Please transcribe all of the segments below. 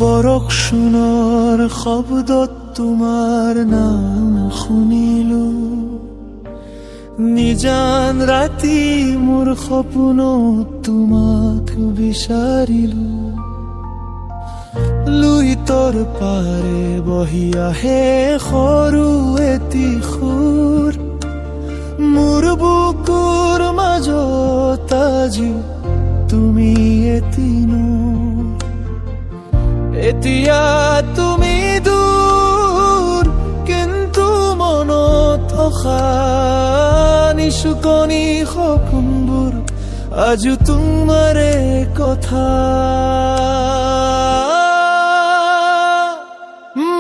বৰষুণৰ শব্দত তোমাৰ নাম শুনিলো, নিজান ৰাতি মোৰ সপোনত তোমাক বিচাৰিলো। লুইতৰ পাৰে বহি আহে সৰু এটি সুৰ, মোৰ বুকুৰ মাজত আজি তুমি এটি নূৰ। এতিয়া তুমি দূৰ, কিন্তু মনত থকা নিচুকনি সপোনবোৰ আজি তোমাৰে কথা।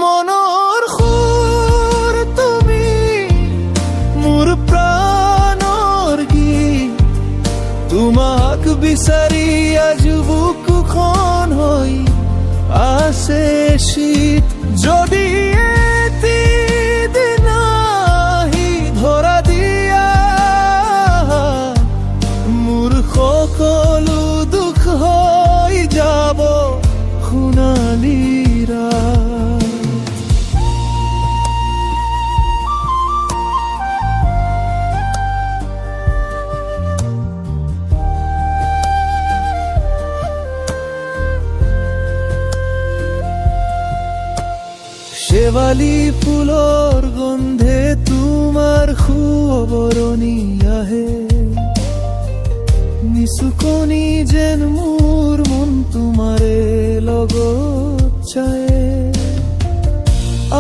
মনৰ সুৰ তুমি, মোৰ প্ৰাণৰ গীত, তোমাক বিচাৰি আজি বুকুখন হৈ আছে শীত। যদি এদিন আহি ধৰা দিয়া মোৰ সকলো দুখ হৈ যাব সোণালী ৰাত। শেৱালি ফুলৰ গন্ধে তোমাৰ শুৱৰণি আহে, নিচুকনি যেন মোৰ মন তোমাৰে লগত চায়।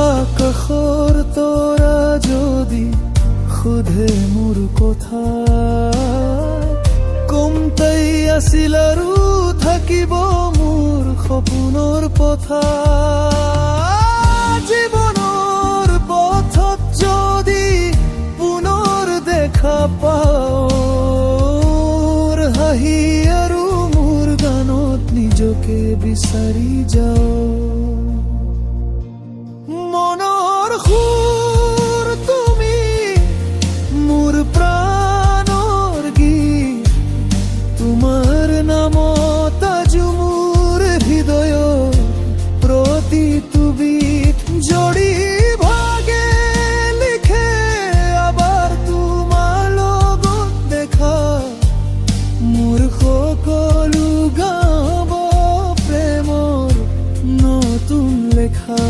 আকাশৰ তৰা যদি সোধে মোৰ কথা, কম তাই আছিল আৰু থাকিব মোৰ সপোনৰ পথা। জীৱনৰ পথত যদি পুনৰ দেখা পাওঁ, হাঁহি আৰু মোৰ গানত নিজকে বিচাৰি যাওঁ। মনৰ সুৰ তুমি, মোৰ প্ৰাণৰ গীত, তোমাৰ নামত আজি মোৰ হৃদয়ৰ প্ৰতিটো বিট জড়ি ভাগে লিখে আবাৰ তোমাৰ লগত দেখা। মোৰ সকলো গাব প্ৰেমৰ নতুন লেখা।